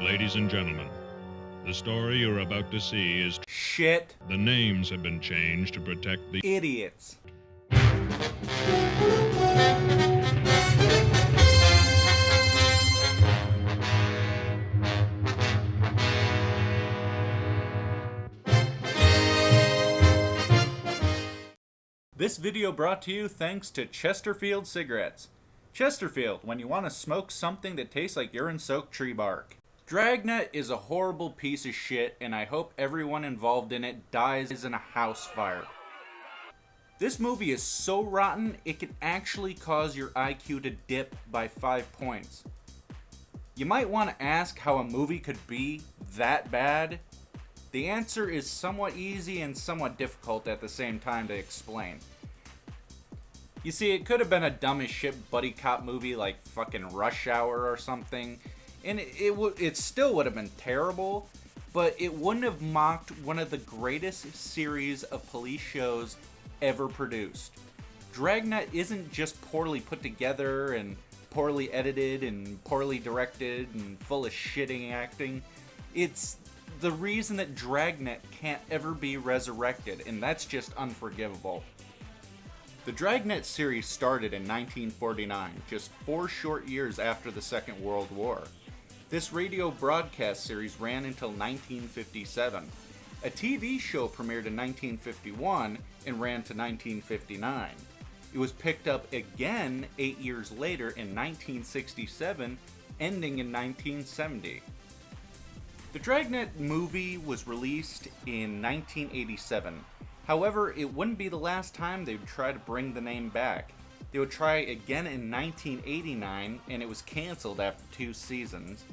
Ladies and gentlemen, the story you're about to see is Shit. the names have been changed to protect the Idiots. This video brought to you thanks to Chesterfield cigarettes. Chesterfield, when you want to smoke something that tastes like urine-soaked tree bark. Dragnet is a horrible piece of shit, and I hope everyone involved in it dies in a house fire. This movie is so rotten, it can actually cause your IQ to dip by 5 points. You might want to ask how a movie could be that bad. The answer is somewhat easy and somewhat difficult at the same time to explain. You see, it could have been a dumb as shit buddy cop movie like fucking Rush Hour or something, and it still would have been terrible, but it wouldn't have mocked one of the greatest series of police shows ever produced. Dragnet isn't just poorly put together and poorly edited and poorly directed and full of shitting acting. It's the reason that Dragnet can't ever be resurrected, and that's just unforgivable. The Dragnet series started in 1949, just 4 short years after the Second World War. This radio broadcast series ran until 1957. A TV show premiered in 1951 and ran to 1959. It was picked up again 8 years later in 1967, ending in 1970. The Dragnet movie was released in 1987. However, it wouldn't be the last time they would try to bring the name back. They would try again in 1989, and it was canceled after 2 seasons.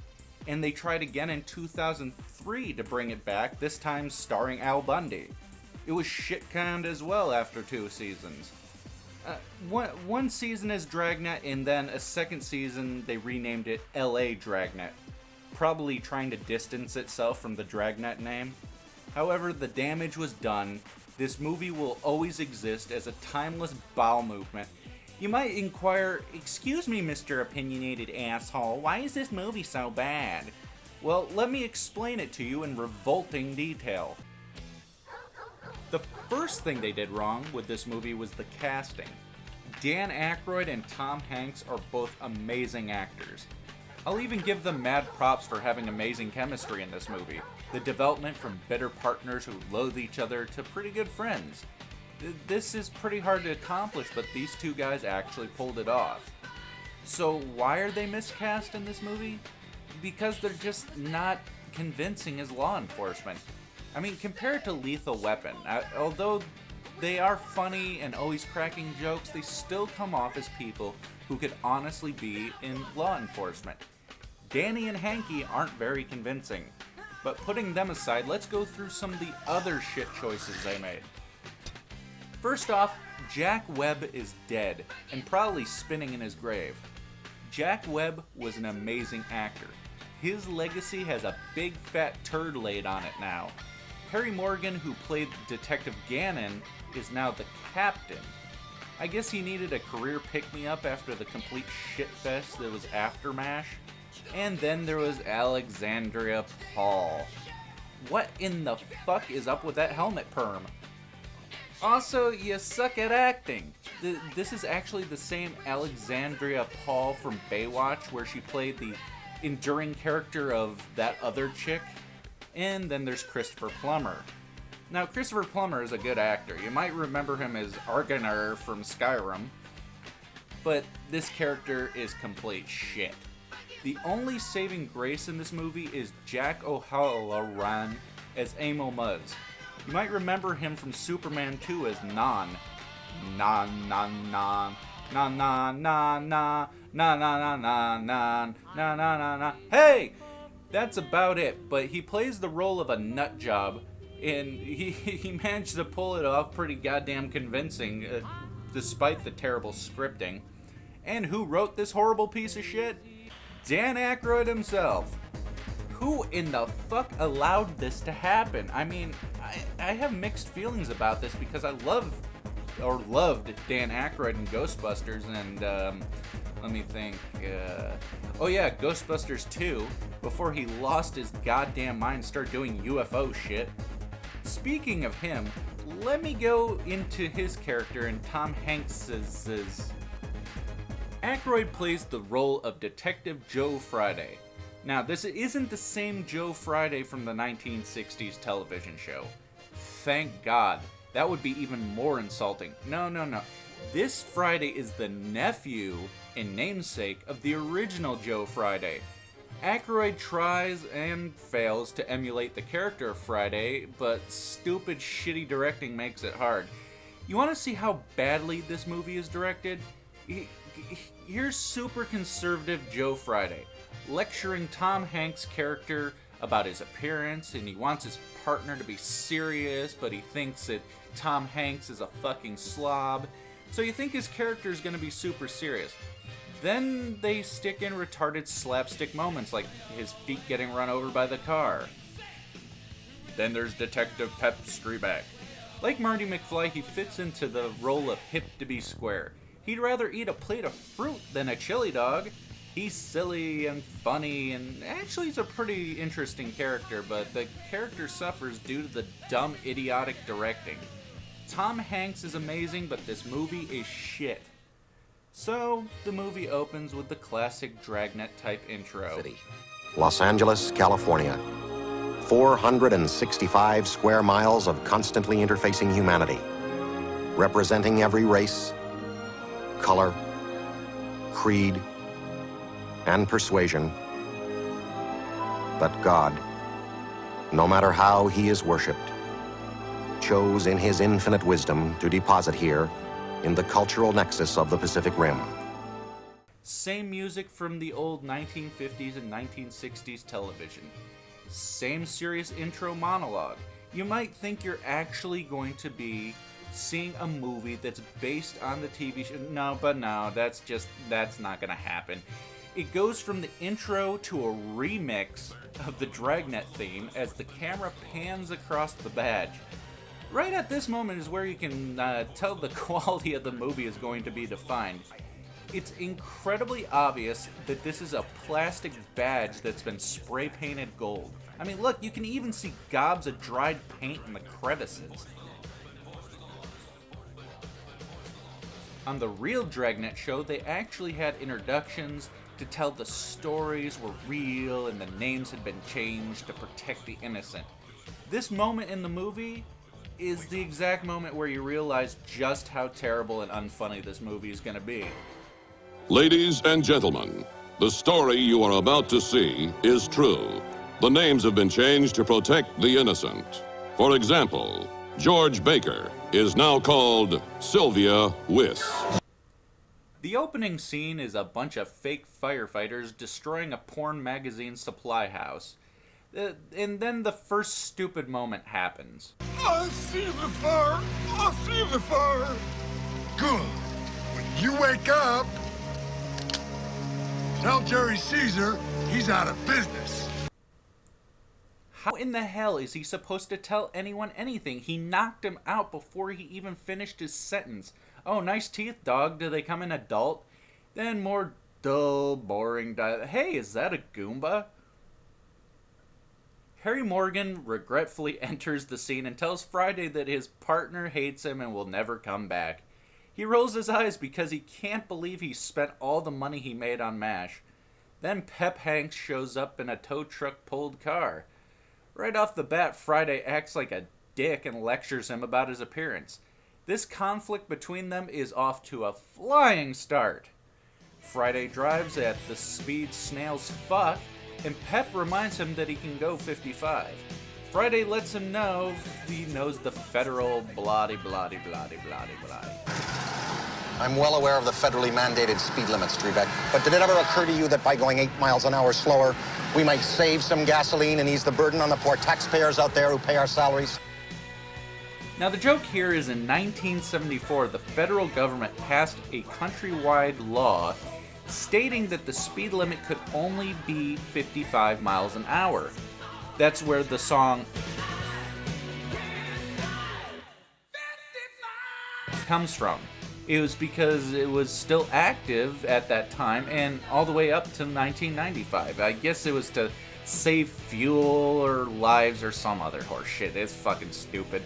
And they tried again in 2003 to bring it back, this time starring Al Bundy. It was shit-canned as well after 2 seasons. One season as Dragnet, and then a second season they renamed it LA Dragnet, probably trying to distance itself from the Dragnet name. However, the damage was done. This movie will always exist as a timeless bowel movement. You might inquire, "Excuse me, Mr. Opinionated Asshole, why is this movie so bad?" Well, let me explain it to you in revolting detail. The first thing they did wrong with this movie was the casting. Dan Aykroyd and Tom Hanks are both amazing actors. I'll even give them mad props for having amazing chemistry in this movie. The development from bitter partners who loathe each other to pretty good friends. This is pretty hard to accomplish, but these 2 guys actually pulled it off. So why are they miscast in this movie? Because they're just not convincing as law enforcement. I mean, compared to Lethal Weapon, although they are funny and always cracking jokes, they still come off as people who could honestly be in law enforcement. Danny and Hanky aren't very convincing. But putting them aside, let's go through some of the other shit choices they made. First off, Jack Webb is dead, and probably spinning in his grave. Jack Webb was an amazing actor. His legacy has a big fat turd laid on it now. Harry Morgan, who played Detective Gannon, is now the captain. I guess he needed a career pick-me-up after the complete shitfest that was Aftermath. And then there was Alexandra Paul. What in the fuck is up with that helmet perm? Also, you suck at acting. This is actually the same Alexandra Paul from Baywatch, where she played the enduring character of that other chick. And then there's Christopher Plummer. Now, Christopher Plummer is a good actor. You might remember him as Argonar from Skyrim. But this character is complete shit. The only saving grace in this movie is Jack O'Halloran as Emil Muzz. You might remember him from Superman 2 as Non. Non, non, non, non, non, non, non, non, non, non, non, non, non, non. Hey! That's about it, but he plays the role of a nut job, and he managed to pull it off pretty goddamn convincing, despite the terrible scripting. And who wrote this horrible piece of shit? Dan Aykroyd himself. Who in the fuck allowed this to happen? I mean, I have mixed feelings about this because I loved Dan Aykroyd in Ghostbusters, and Let me think. Oh yeah, Ghostbusters 2, before he lost his goddamn mind and started doing UFO shit. Speaking of him, let me go into his character in Tom Hanks's. Aykroyd plays the role of Detective Joe Friday. Now, this isn't the same Joe Friday from the 1960s television show. Thank God. That would be even more insulting. No. This Friday is the nephew and namesake of the original Joe Friday. Aykroyd tries and fails to emulate the character of Friday, but stupid, shitty directing makes it hard. You want to see how badly this movie is directed? Here's super conservative Joe Friday, lecturing Tom Hanks' character about his appearance, and he wants his partner to be serious, but he thinks that Tom Hanks is a fucking slob. So you think his character is going to be super serious. Then they stick in retarded slapstick moments like his feet getting run over by the car. Then there's Detective Pep Streebek. Like Marty McFly, he fits into the role of hip to be square. He'd rather eat a plate of fruit than a chili dog. He's silly and funny, and actually he's a pretty interesting character, but the character suffers due to the dumb, idiotic directing. Tom Hanks is amazing, but this movie is shit. So, the movie opens with the classic Dragnet type intro. City. Los Angeles, California. 465 square miles of constantly interfacing humanity, representing every race, color, creed, and persuasion. But God, no matter how he is worshipped, chose in his infinite wisdom to deposit here in the cultural nexus of the Pacific Rim. Same music from the old 1950s and 1960s television. Same serious intro monologue. You might think you're actually going to be seeing a movie that's based on the TV show. No, that's not gonna happen. It goes from the intro to a remix of the Dragnet theme as the camera pans across the badge. Right at this moment is where you can tell the quality of the movie is going to be defined. It's incredibly obvious that this is a plastic badge that's been spray painted gold. I mean, look, you can even see gobs of dried paint in the crevices. On the real Dragnet show, they actually had introductions to tell the stories were real and the names had been changed to protect the innocent. This moment in the movie is the exact moment where you realize just how terrible and unfunny this movie is going to be. Ladies and gentlemen, the story you are about to see is true. The names have been changed to protect the innocent. For example, George Baker is now called Sylvia Wyss. The opening scene is a bunch of fake firefighters destroying a porn magazine supply house. And then the first stupid moment happens. I see the fire! I see the fire! Good. When you wake up, tell Jerry Caesar he's out of business. How in the hell is he supposed to tell anyone anything? He knocked him out before he even finished his sentence. Oh, nice teeth, dog. Do they come in adult? Then more dull, boring dialogue. Hey, is that a Goomba? Harry Morgan regretfully enters the scene and tells Friday that his partner hates him and will never come back. He rolls his eyes because he can't believe he spent all the money he made on MASH. Then Pep Hanks shows up in a tow truck pulled car. Right off the bat, Friday acts like a dick and lectures him about his appearance. This conflict between them is off to a flying start. Friday drives at the speed snails fuck, and Pep reminds him that he can go 55. Friday lets him know he knows the federal blah-de-blah-de-blah-de-blah-de-blah. I'm well aware of the federally mandated speed limit, Streebek, but did it ever occur to you that by going 8 miles an hour slower, we might save some gasoline and ease the burden on the poor taxpayers out there who pay our salaries? Now the joke here is in 1974, the federal government passed a countrywide law stating that the speed limit could only be 55 miles an hour. That's where the song comes from. It was because it was still active at that time and all the way up to 1995. I guess it was to save fuel or lives or some other horse shit. It's fucking stupid.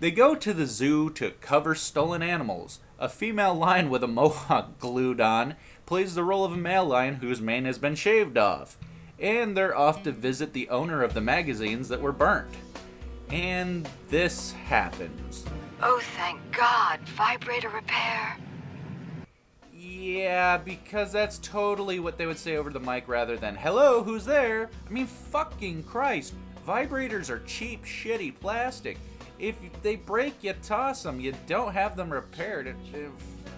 They go to the zoo to cover stolen animals. A female lion with a mohawk glued on plays the role of a male lion whose mane has been shaved off. And they're off to visit the owner of the magazines that were burnt. And this happens. Oh, thank God. Vibrator repair. Yeah, because that's totally what they would say over the mic rather than, hello, who's there? I mean, fucking Christ. Vibrators are cheap, shitty plastic. If they break, you toss them. You don't have them repaired.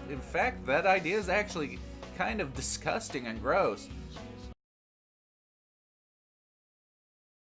In fact, that idea is actually kind of disgusting and gross.